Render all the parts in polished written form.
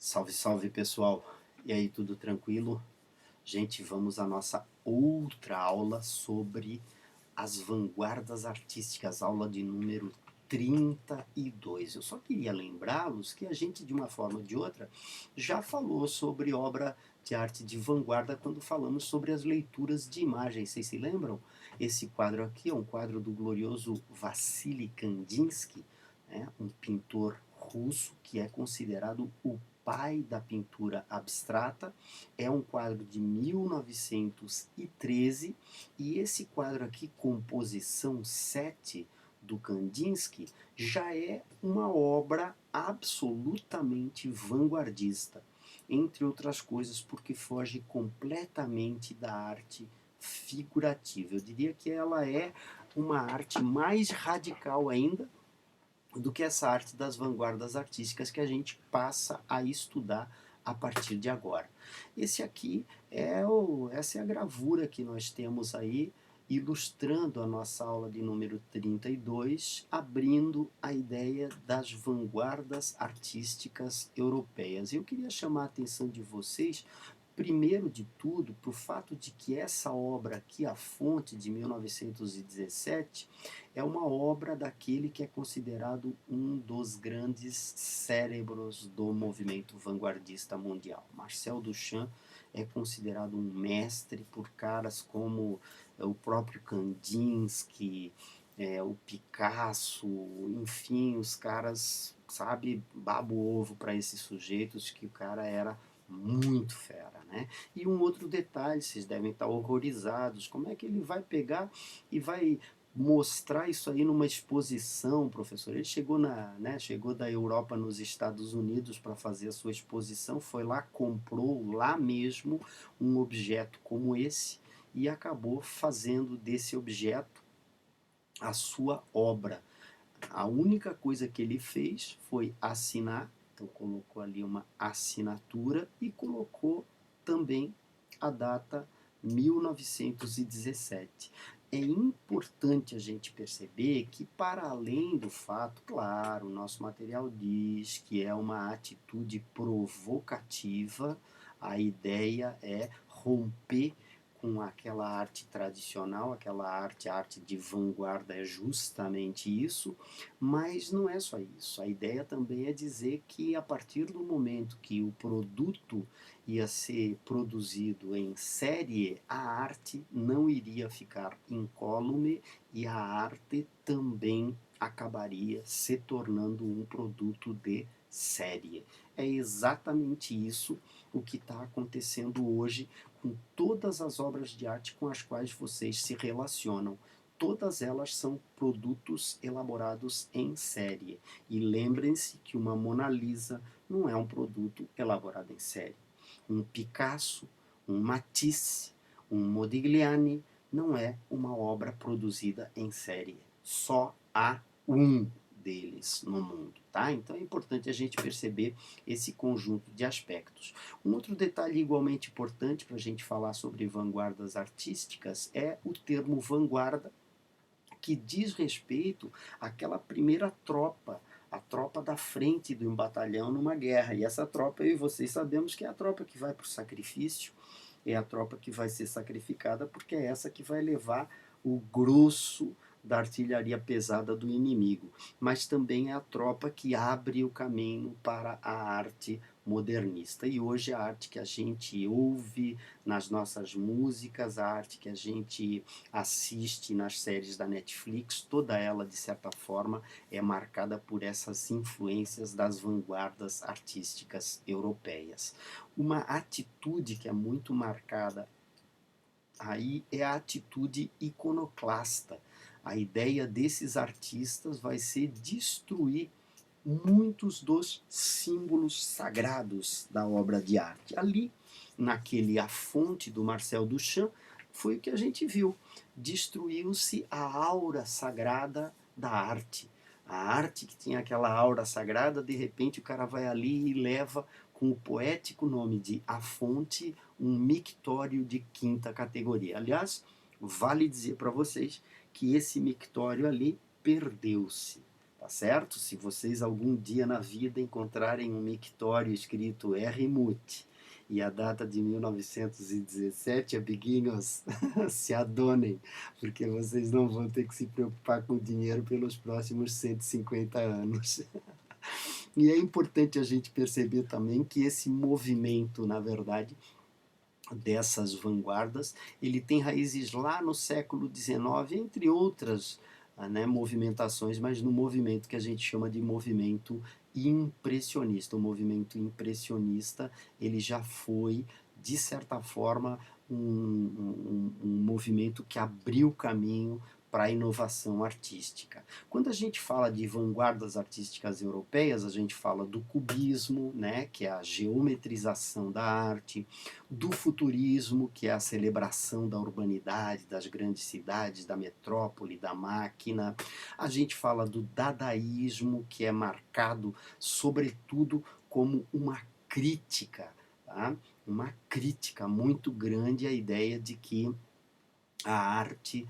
Salve, salve pessoal! E aí, tudo tranquilo? Gente, vamos à nossa outra aula sobre as vanguardas artísticas, aula de número 32. Eu só queria lembrá-los que a gente, de uma forma ou de outra, já falou sobre obra de arte de vanguarda quando falamos sobre as leituras de imagens. Vocês se lembram? Esse quadro aqui é um quadro do glorioso Vassily Kandinsky, né? Um pintor russo que é considerado o pai da pintura abstrata. É um quadro de 1913 e esse quadro aqui, Composição 7, do Kandinsky, já é uma obra absolutamente vanguardista, entre outras coisas porque foge completamente da arte figurativa. Eu diria que ela é uma arte mais radical ainda do que essa arte das vanguardas artísticas que a gente passa a estudar a partir de agora. Essa é a gravura que nós temos aí, ilustrando a nossa aula de número 32, abrindo a ideia das vanguardas artísticas europeias. Eu queria chamar a atenção de vocês, primeiro de tudo, para o fato de que essa obra aqui, A Fonte, de 1917, é uma obra daquele que é considerado um dos grandes cérebros do movimento vanguardista mundial. Marcel Duchamp é considerado um mestre por caras como o próprio Kandinsky, o Picasso, enfim, os caras, sabe, babo ovo para esses sujeitos, que o cara era muito fera, né? E um outro detalhe, vocês devem estar horrorizados, como é que ele vai pegar e vai mostrar isso aí numa exposição, professor? Ele chegou da Europa nos Estados Unidos para fazer a sua exposição, foi lá, comprou lá mesmo um objeto como esse e acabou fazendo desse objeto a sua obra. A única coisa que ele fez foi assinar, então colocou ali uma assinatura e colocou também a data 1917. É importante a gente perceber que, para além do fato, claro, o nosso material diz que é uma atitude provocativa, a ideia é romper com aquela arte tradicional, a arte de vanguarda é justamente isso, mas não é só isso. A ideia também é dizer que a partir do momento que o produto ia ser produzido em série, a arte não iria ficar incólume e a arte também acabaria se tornando um produto de série. É exatamente isso o que está acontecendo hoje com todas as obras de arte com as quais vocês se relacionam. Todas elas são produtos elaborados em série. E lembrem-se que uma Mona Lisa não é um produto elaborado em série. Um Picasso, um Matisse, um Modigliani não é uma obra produzida em série. Só há um deles no mundo, tá? Então é importante a gente perceber esse conjunto de aspectos. Um outro detalhe igualmente importante para a gente falar sobre vanguardas artísticas é o termo vanguarda, que diz respeito àquela primeira tropa, a tropa da frente de um batalhão numa guerra. E essa tropa, eu e vocês sabemos que é a tropa que vai para o sacrifício, é a tropa que vai ser sacrificada, porque é essa que vai levar o grosso da artilharia pesada do inimigo, mas também é a tropa que abre o caminho para a arte modernista. E hoje a arte que a gente ouve nas nossas músicas, a arte que a gente assiste nas séries da Netflix, toda ela, de certa forma, é marcada por essas influências das vanguardas artísticas europeias. Uma atitude que é muito marcada aí é a atitude iconoclasta. A ideia desses artistas vai ser destruir muitos dos símbolos sagrados da obra de arte. Ali, naquele A Fonte do Marcel Duchamp, foi o que a gente viu. Destruiu-se a aura sagrada da arte. A arte que tinha aquela aura sagrada, de repente o cara vai ali e leva com o poético nome de A Fonte um mictório de quinta categoria. Aliás, vale dizer para vocês que esse mictório ali perdeu-se. tá certo? Se vocês algum dia na vida encontrarem um mictório escrito R. e a data de 1917, amiguinhos, se adonem, porque vocês não vão ter que se preocupar com dinheiro pelos próximos 150 anos. E é importante a gente perceber também que esse movimento, na verdade, dessas vanguardas, ele tem raízes lá no século XIX, entre outras, né, movimentações, mas no movimento que a gente chama de movimento impressionista. O movimento impressionista, ele já foi, de certa forma, um movimento que abriu caminho para a inovação artística. Quando a gente fala de vanguardas artísticas europeias, a gente fala do cubismo, né, que é a geometrização da arte, do futurismo, que é a celebração da urbanidade, das grandes cidades, da metrópole, da máquina. A gente fala do dadaísmo, que é marcado, sobretudo, como uma crítica, tá? Uma crítica muito grande à ideia de que a arte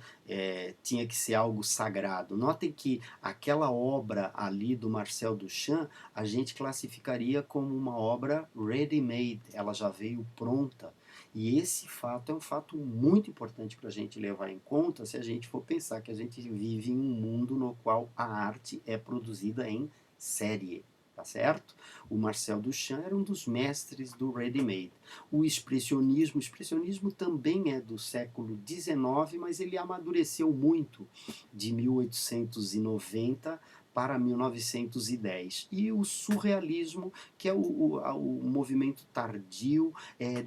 tinha que ser algo sagrado. Notem que aquela obra ali do Marcel Duchamp, a gente classificaria como uma obra ready-made, ela já veio pronta. E esse fato é um fato muito importante para a gente levar em conta se a gente for pensar que a gente vive em um mundo no qual a arte é produzida em série. Tá certo? O Marcel Duchamp era um dos mestres do ready-made. O expressionismo também é do século XIX, mas ele amadureceu muito de 1890 para 1910. E o surrealismo, que é o movimento tardio,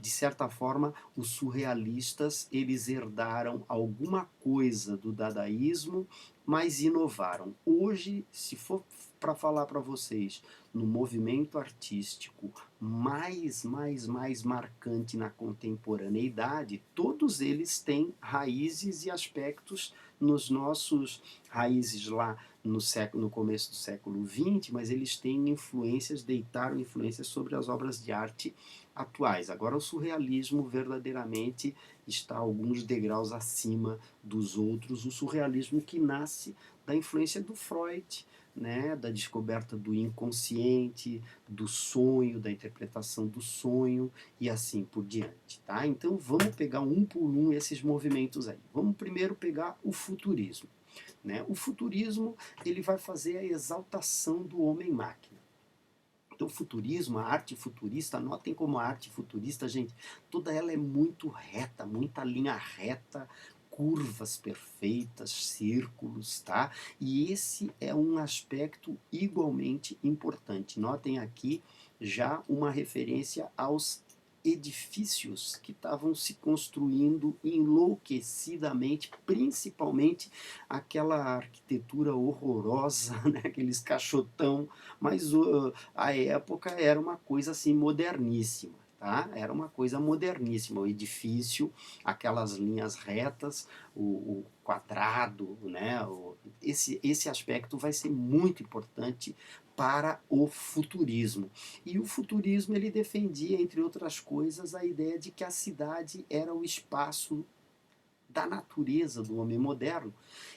de certa forma, os surrealistas eles herdaram alguma coisa do dadaísmo, mas inovaram. Hoje, se for para falar para vocês no movimento artístico mais marcante na contemporaneidade, todos eles têm raízes e aspectos nos nossos raízes lá no começo do século XX, mas eles têm influências, deitaram influências sobre as obras de arte atuais. Agora o surrealismo verdadeiramente está alguns degraus acima dos outros, o surrealismo que nasce da influência do Freud, né, da descoberta do inconsciente, do sonho, da interpretação do sonho e assim por diante, tá? Então vamos pegar um por um esses movimentos aí. Vamos primeiro pegar o futurismo, né? O futurismo ele vai fazer a exaltação do homem-máquina. Então, o futurismo, a arte futurista, notem como a arte futurista, gente, toda ela é muito reta, muita linha reta, curvas perfeitas, círculos, tá? E esse é um aspecto igualmente importante. Notem aqui já uma referência aos edifícios que estavam se construindo enlouquecidamente, principalmente aquela arquitetura horrorosa, né? Aqueles caixotão, mas a época era uma coisa assim moderníssima. Tá? Era uma coisa moderníssima, o edifício, aquelas linhas retas, o quadrado, né? Esse aspecto vai ser muito importante para o futurismo. E o futurismo ele defendia, entre outras coisas, a ideia de que a cidade era o espaço da natureza do homem moderno.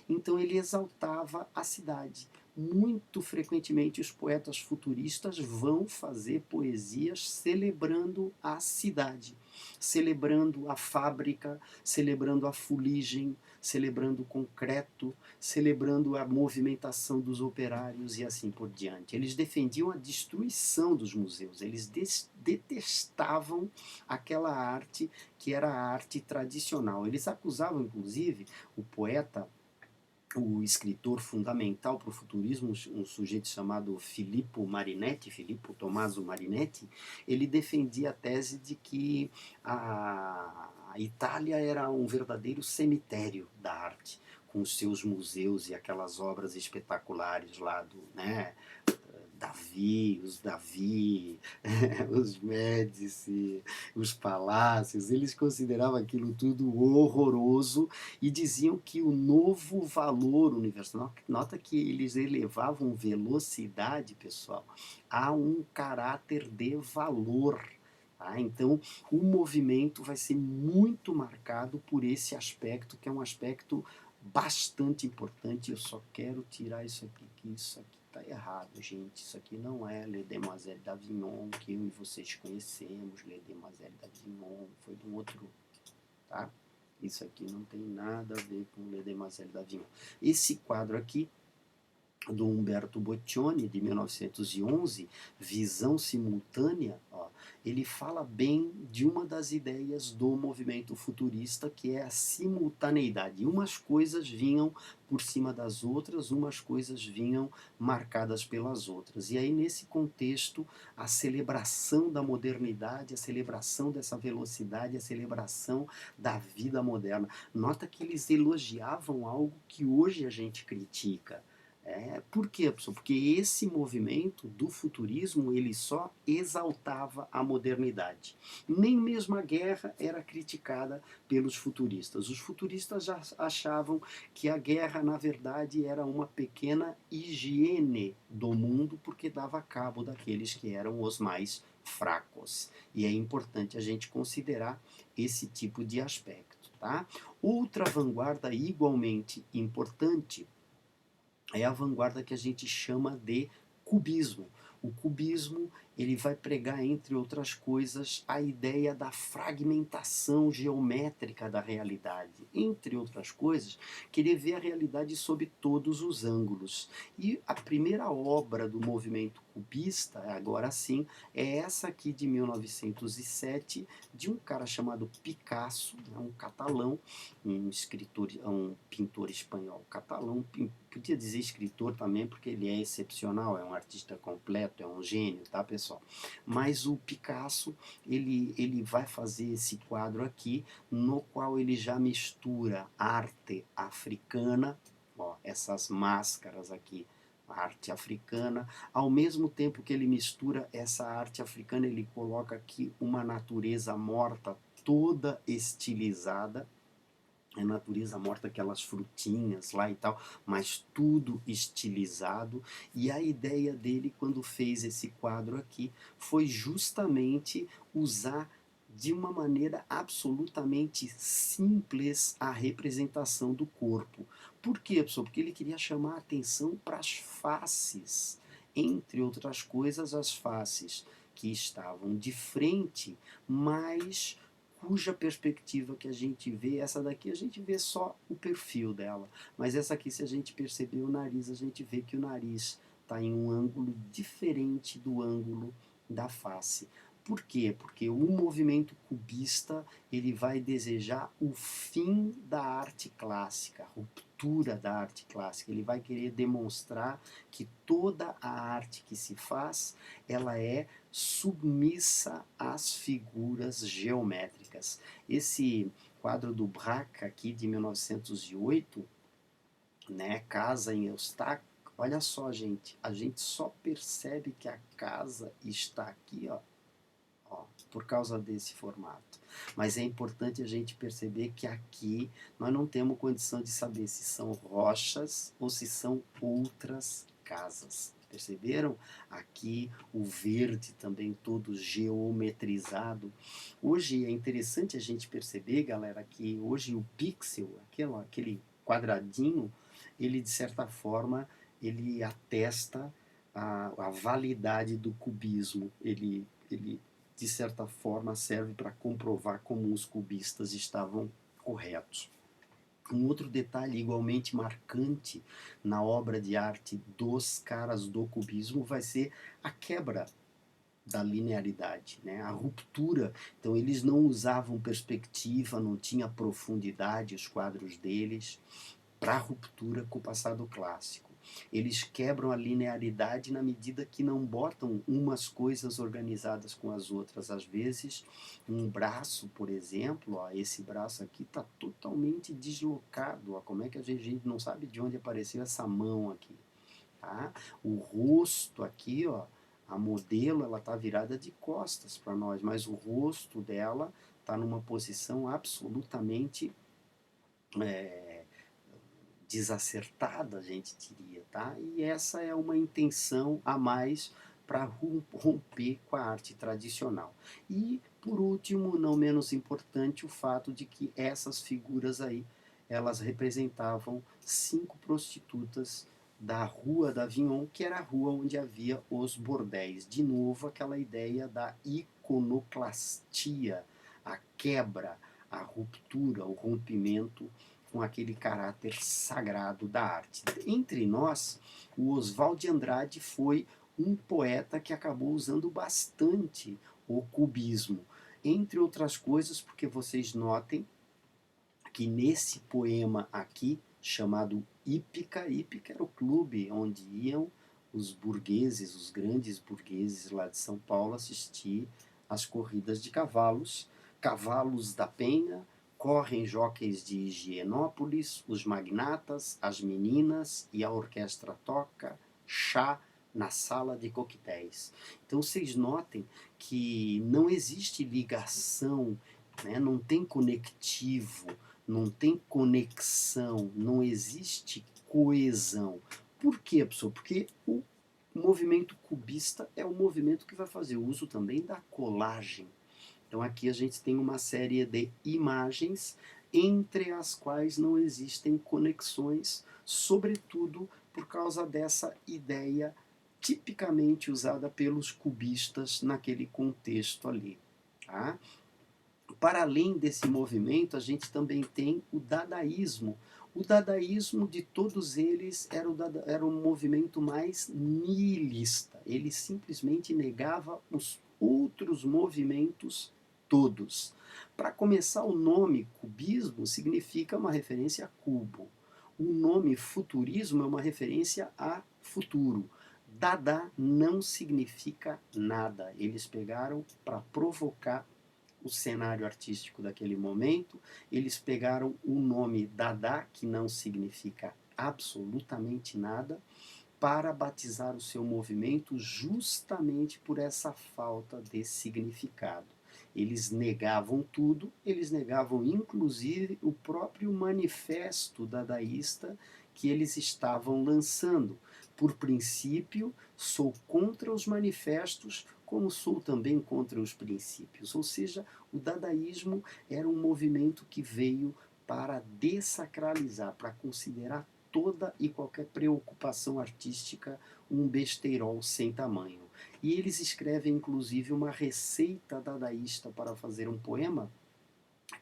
Então ele exaltava a cidade. Muito frequentemente os poetas futuristas vão fazer poesias celebrando a cidade, celebrando a fábrica, celebrando a fuligem, celebrando o concreto, celebrando a movimentação dos operários e assim por diante. Eles defendiam a destruição dos museus, eles detestavam aquela arte que era a arte tradicional. Eles acusavam, inclusive, o poeta, o escritor fundamental para o futurismo, um sujeito chamado Filippo Marinetti, Filippo Tommaso Marinetti, ele defendia a tese de que a Itália era um verdadeiro cemitério da arte, com os seus museus e aquelas obras espetaculares lá do, né, Davi, os Médici, os palácios, eles consideravam aquilo tudo horroroso e diziam que o novo valor universal, nota que eles elevavam velocidade, pessoal, a um caráter de valor. Tá? Então, o movimento vai ser muito marcado por esse aspecto, que é um aspecto bastante importante. Eu só quero tirar isso aqui, que isso aqui tá errado, gente. Isso aqui não é Les Demoiselles d'Avignon, que eu e vocês conhecemos. Les Demoiselles d'Avignon foi de um outro, tá? Isso aqui não tem nada a ver com Les Demoiselles d'Avignon. Esse quadro aqui, do Umberto Boccioni, de 1911, Visão Simultânea, ó, ele fala bem de uma das ideias do movimento futurista, que é a simultaneidade. Umas coisas vinham por cima das outras, umas coisas vinham marcadas pelas outras. E aí, nesse contexto, a celebração da modernidade, a celebração dessa velocidade, a celebração da vida moderna. Nota que eles elogiavam algo que hoje a gente critica. Por quê, professor? Porque esse movimento do futurismo, ele só exaltava a modernidade. Nem mesmo a guerra era criticada pelos futuristas. Os futuristas já achavam que a guerra, na verdade, era uma pequena higiene do mundo, porque dava cabo daqueles que eram os mais fracos. E é importante a gente considerar esse tipo de aspecto, tá? Outra vanguarda igualmente importante é a vanguarda que a gente chama de cubismo. O cubismo, ele vai pregar, entre outras coisas, a ideia da fragmentação geométrica da realidade. Entre outras coisas, querer ver a realidade sob todos os ângulos. E a primeira obra do movimento cubista, agora sim, é essa aqui de 1907, de um cara chamado Picasso, um catalão, um escritor, um pintor espanhol catalão, podia dizer escritor também, porque ele é excepcional, é um artista completo, é um gênio, tá, pessoal? Mas o Picasso, ele vai fazer esse quadro aqui, no qual ele já mistura arte africana, ó, essas máscaras aqui, arte africana, ao mesmo tempo que ele mistura essa arte africana, ele coloca aqui uma natureza morta toda estilizada, a natureza morta, aquelas frutinhas lá e tal, mas tudo estilizado. E a ideia dele, quando fez esse quadro aqui, foi justamente usar de uma maneira absolutamente simples a representação do corpo. Por quê, professor? Porque ele queria chamar a atenção para as faces, entre outras coisas, as faces que estavam de frente, mas cuja perspectiva que a gente vê, essa daqui a gente vê só o perfil dela, mas essa aqui, se a gente perceber o nariz, a gente vê que o nariz está em um ângulo diferente do ângulo da face. Por quê? Porque o movimento cubista, ele vai desejar o fim da arte clássica, a ruptura da arte clássica. Ele vai querer demonstrar que toda a arte que se faz, ela é submissa às figuras geométricas. Esse quadro do Braque aqui de 1908, né, Casa em Eustáquio, olha só, gente, a gente só percebe que a casa está aqui, ó, por causa desse formato. Mas é importante a gente perceber que aqui nós não temos condição de saber se são rochas ou se são outras casas. Perceberam? Aqui o verde também todo geometrizado. Hoje é interessante a gente perceber, galera, que hoje o pixel, aquele quadradinho, ele de certa forma, ele atesta a validade do cubismo. Ele de certa forma serve para comprovar como os cubistas estavam corretos. Um outro detalhe igualmente marcante na obra de arte dos caras do cubismo vai ser a quebra da linearidade, né? A ruptura. Então eles não usavam perspectiva, não tinha profundidade os quadros deles, para a ruptura com o passado clássico. Eles quebram a linearidade na medida que não botam umas coisas organizadas com as outras. Às vezes, um braço, por exemplo, ó, esse braço aqui está totalmente deslocado. Ó, como é que a gente não sabe de onde apareceu essa mão aqui? Tá? O rosto aqui, ó, a modelo, ela está virada de costas para nós, mas o rosto dela está numa posição absolutamente desacertada, a gente diria, tá? E essa é uma intenção a mais para romper com a arte tradicional. E, por último, não menos importante, o fato de que essas figuras aí, elas representavam 5 prostitutas da Rua d'Avignon, que era a rua onde havia os bordéis. De novo, aquela ideia da iconoclastia, a quebra, a ruptura, o rompimento com aquele caráter sagrado da arte. Entre nós, o Oswald de Andrade foi um poeta que acabou usando bastante o cubismo, entre outras coisas, porque vocês notem que nesse poema aqui, chamado Hípica, Hípica era o clube onde iam os burgueses, os grandes burgueses lá de São Paulo, assistir às corridas de cavalos. Cavalos da Penha, correm jockeys de Higienópolis, os magnatas, as meninas e a orquestra toca, chá na sala de coquetéis. Então vocês notem que não existe ligação, né? Não tem conectivo, não tem conexão, não existe coesão. Por quê, pessoal? Porque o movimento cubista é o movimento que vai fazer uso também da colagem. Então aqui a gente tem uma série de imagens entre as quais não existem conexões, sobretudo por causa dessa ideia tipicamente usada pelos cubistas naquele contexto ali. Tá? Para além desse movimento, a gente também tem o dadaísmo. O dadaísmo de todos eles era um movimento mais nihilista. Ele simplesmente negava os outros movimentos todos. Para começar, o nome cubismo significa uma referência a cubo. O nome futurismo é uma referência a futuro. Dada não significa nada. Eles pegaram para provocar o cenário artístico daquele momento, eles pegaram o nome Dada, que não significa absolutamente nada, para batizar o seu movimento justamente por essa falta de significado. Eles negavam tudo, eles negavam inclusive o próprio manifesto dadaísta que eles estavam lançando. Por princípio, sou contra os manifestos, como sou também contra os princípios. Ou seja, o dadaísmo era um movimento que veio para dessacralizar, para considerar toda e qualquer preocupação artística um besteirol sem tamanho. E eles escrevem inclusive uma receita dadaísta para fazer um poema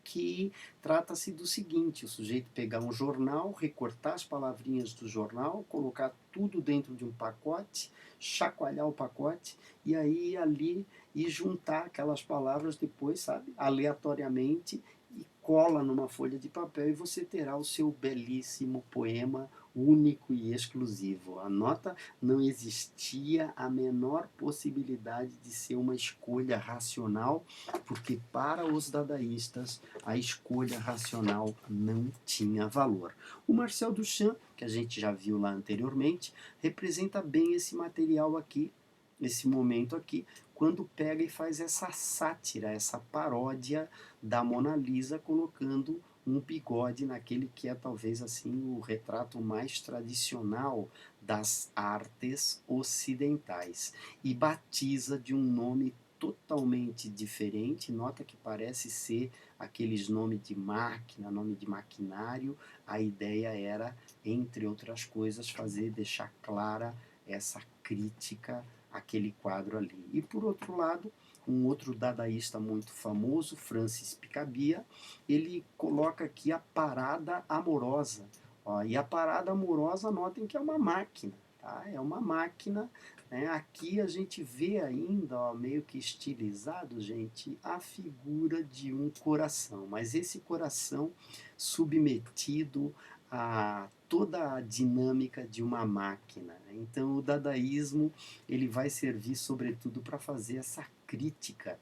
que trata-se do seguinte: o sujeito pegar um jornal, recortar as palavrinhas do jornal, colocar tudo dentro de um pacote, chacoalhar o pacote e aí ali e juntar aquelas palavras depois, sabe, aleatoriamente, e cola numa folha de papel e você terá o seu belíssimo poema único e exclusivo. Anota, não existia a menor possibilidade de ser uma escolha racional, porque para os dadaístas a escolha racional não tinha valor. O Marcel Duchamp, que a gente já viu lá anteriormente, representa bem esse material aqui, esse momento aqui, quando pega e faz essa sátira, essa paródia da Mona Lisa, colocando um bigode naquele que é talvez assim o retrato mais tradicional das artes ocidentais, e batiza de um nome totalmente diferente. Nota que parece ser aqueles nomes de máquina, nome de maquinário. A ideia era, entre outras coisas, deixar clara essa crítica àquele quadro ali. E por outro lado, um outro dadaísta muito famoso, Francis Picabia, ele coloca aqui a parada amorosa. Ó, e a parada amorosa, notem que é uma máquina, tá? É uma máquina, né? Aqui a gente vê ainda, ó, meio que estilizado, gente, a figura de um coração, mas esse coração submetido a toda a dinâmica de uma máquina. Então o dadaísmo ele vai servir sobretudo para fazer essa crítica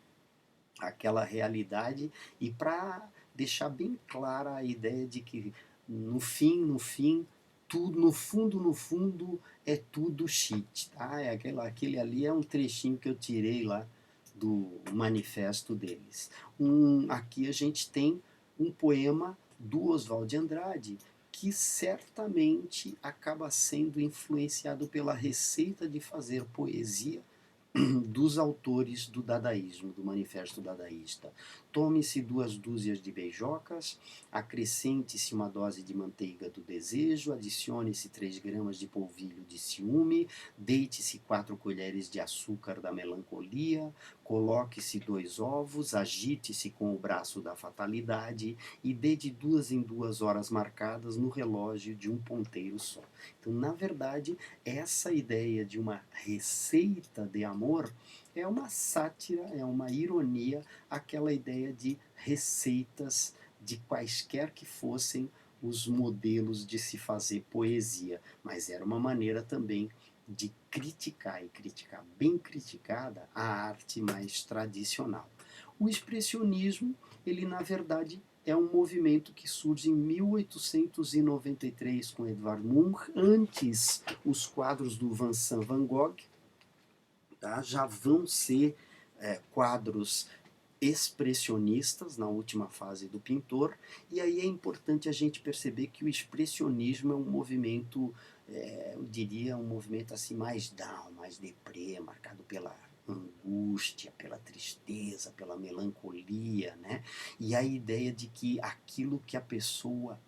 àquela realidade e para deixar bem clara a ideia de que no fim, tudo, no fundo, é tudo shit, tá? Aquele ali é um trechinho que eu tirei lá do manifesto deles. Aqui a gente tem um poema do Oswald de Andrade, que certamente acaba sendo influenciado pela receita de fazer poesia dos autores do dadaísmo, do Manifesto Dadaísta. Tome-se 2 dúzias de beijocas, acrescente-se uma dose de manteiga do desejo, adicione-se 3 gramas de polvilho de ciúme, deite-se 4 colheres de açúcar da melancolia, coloque-se 2 ovos, agite-se com o braço da fatalidade e dê de 2 em 2 horas marcadas no relógio de um ponteiro só. Então, na verdade, essa ideia de uma receita de amor é uma sátira, é uma ironia, aquela ideia de receitas de quaisquer que fossem os modelos de se fazer poesia, mas era uma maneira também de criticar, e criticar bem criticada, a arte mais tradicional. O expressionismo, ele na verdade é um movimento que surge em 1893 com Edvard Munch. Antes, os quadros do Vincent van Gogh, tá, já vão ser quadros expressionistas na última fase do pintor, e aí é importante a gente perceber que o expressionismo é um movimento, eu diria, um movimento assim mais down, mais deprê, marcado pela angústia, pela tristeza, pela melancolia, né? E a ideia de que aquilo que a pessoa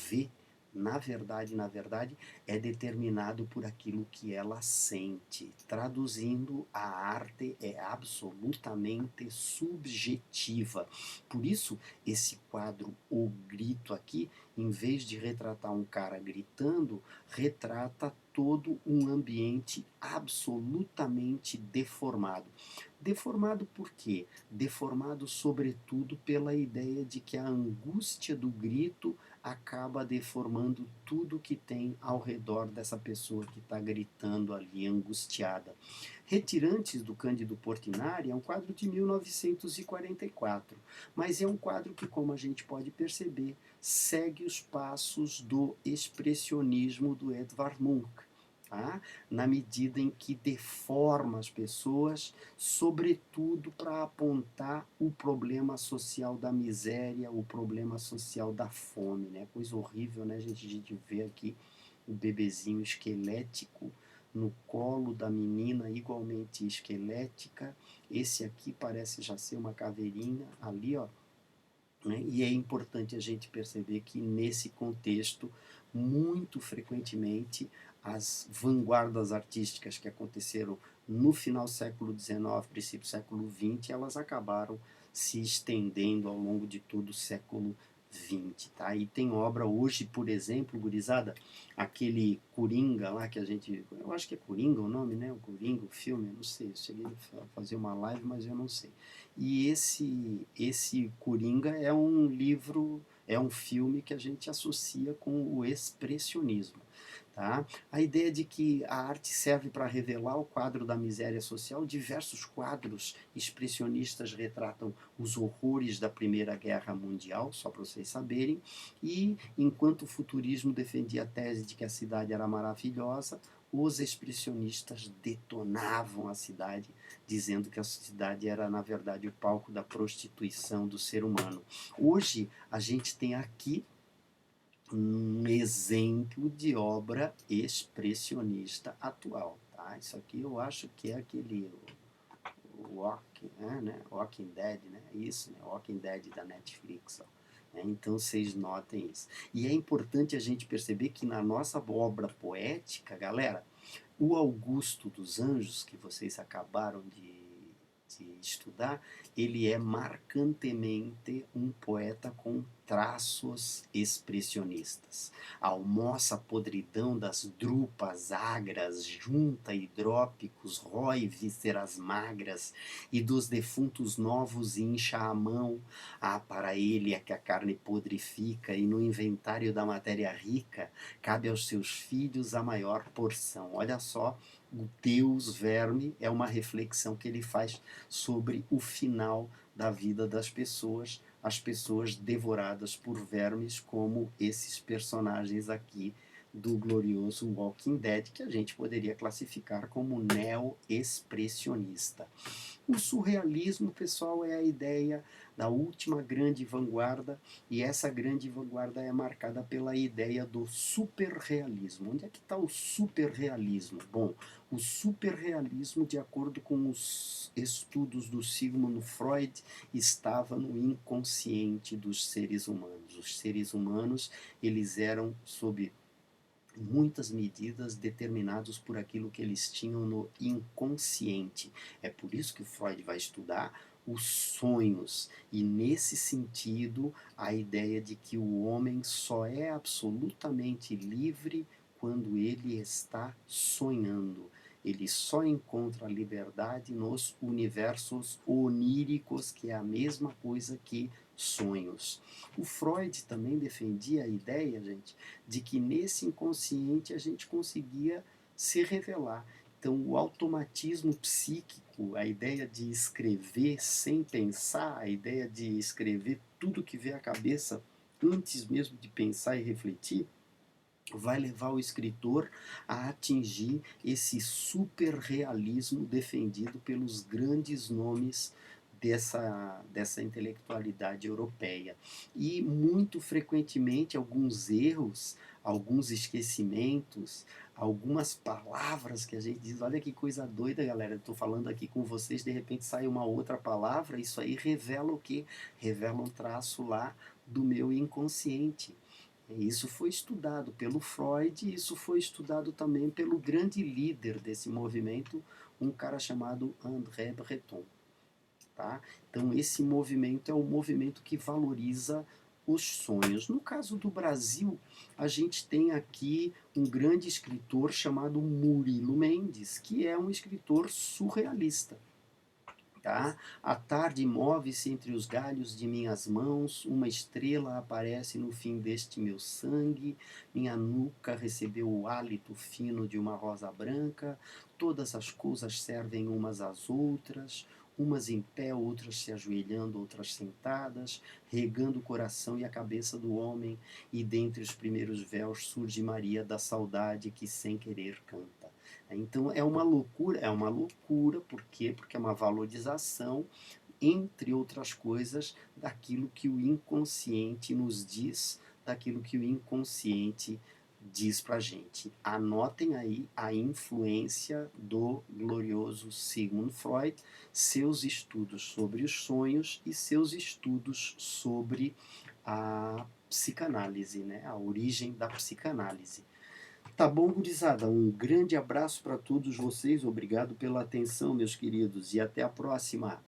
vê, na verdade, é determinado por aquilo que ela sente. Traduzindo, a arte é absolutamente subjetiva. Por isso, esse quadro O Grito aqui, em vez de retratar um cara gritando, retrata todo um ambiente absolutamente deformado. Deformado por quê? Deformado, sobretudo, pela ideia de que a angústia do grito acaba deformando tudo que tem ao redor dessa pessoa que está gritando ali, angustiada. Retirantes do Cândido Portinari é um quadro de 1944, mas é um quadro que, como a gente pode perceber, segue os passos do expressionismo do Edvard Munch. Tá? Na medida em que deforma as pessoas, sobretudo para apontar o problema social da miséria, o problema social da fome, né? Coisa horrível, né? A gente vê aqui o bebezinho esquelético no colo da menina igualmente esquelética. Esse aqui parece já ser uma caveirinha ali, ó. Né? E é importante a gente perceber que nesse contexto, muito frequentemente, as vanguardas artísticas que aconteceram no final do século XIX, princípio do século XX, elas acabaram se estendendo ao longo de todo o século XX. Tá? E tem obra hoje, por exemplo, gurizada, aquele Coringa lá que a gente... Eu acho que é Coringa o nome, né? O Coringa, o filme, eu não sei. Eu cheguei a fazer uma live, mas eu não sei. E esse Coringa é um livro, é um filme que a gente associa com o expressionismo. Tá? A ideia de que a arte serve para revelar o quadro da miséria social, diversos quadros expressionistas retratam os horrores da Primeira Guerra Mundial, só para vocês saberem, e enquanto o futurismo defendia a tese de que a cidade era maravilhosa, os expressionistas detonavam a cidade, dizendo que a cidade era, na verdade, o palco da prostituição do ser humano. Hoje, a gente tem aqui um exemplo de obra expressionista atual. Tá? Isso aqui eu acho que é aquele Walking Dead, né? Isso, né? Walking Dead da Netflix. Ó. Então vocês notem isso. E é importante a gente perceber que na nossa obra poética, galera, o Augusto dos Anjos, que vocês acabaram de estudar, ele é marcantemente um poeta com traços expressionistas. Almoça a podridão das drupas agras, junta hidrópicos, rói vísceras magras, e dos defuntos novos incha a mão. Ah, para ele é que a carne podre fica, e no inventário da matéria rica cabe aos seus filhos a maior porção. Olha só, o Deus Verme é uma reflexão que ele faz sobre o final da vida das pessoas, as pessoas devoradas por vermes, como esses personagens aqui do glorioso Walking Dead, que a gente poderia classificar como neo-expressionista. O surrealismo, pessoal, é a ideia da última grande vanguarda, e essa grande vanguarda é marcada pela ideia do superrealismo. Onde é que está o superrealismo? Bom, o superrealismo, de acordo com os estudos do Sigmund Freud, estava no inconsciente dos seres humanos. Os seres humanos, eles eram, sob muitas medidas, determinados por aquilo que eles tinham no inconsciente. É por isso que o Freud vai estudar os sonhos, e nesse sentido a ideia de que o homem só é absolutamente livre quando ele está sonhando. Ele só encontra a liberdade nos universos oníricos, que é a mesma coisa que sonhos. O Freud também defendia a ideia, gente, de que nesse inconsciente a gente conseguia se revelar. Então, o automatismo psíquico, a ideia de escrever sem pensar, a ideia de escrever tudo que vê à cabeça antes mesmo de pensar e refletir, vai levar o escritor a atingir esse superrealismo defendido pelos grandes nomes dessa intelectualidade europeia. E muito frequentemente alguns erros, alguns esquecimentos, algumas palavras que a gente diz, olha que coisa doida, galera, eu estou falando aqui com vocês, de repente sai uma outra palavra, isso aí revela o quê? Revela um traço lá do meu inconsciente. Isso foi estudado pelo Freud, e isso foi estudado também pelo grande líder desse movimento, um cara chamado André Breton. Tá? Então, esse movimento é o movimento que valoriza os sonhos. No caso do Brasil, a gente tem aqui um grande escritor chamado Murilo Mendes, que é um escritor surrealista. Tá? A tarde move-se entre os galhos de minhas mãos, uma estrela aparece no fim deste meu sangue, minha nuca recebeu o hálito fino de uma rosa branca, todas as coisas servem umas às outras, umas em pé, outras se ajoelhando, outras sentadas, regando o coração e a cabeça do homem, e dentre os primeiros véus surge Maria da saudade que sem querer canta. Então é uma loucura, por quê? Porque é uma valorização, entre outras coisas, daquilo que o inconsciente nos diz, daquilo que o inconsciente diz pra gente. Anotem aí a influência do glorioso Sigmund Freud, seus estudos sobre os sonhos e seus estudos sobre a psicanálise, né? A origem da psicanálise. Tá bom, gurizada? Um grande abraço para todos vocês. Obrigado pela atenção, meus queridos, e até a próxima.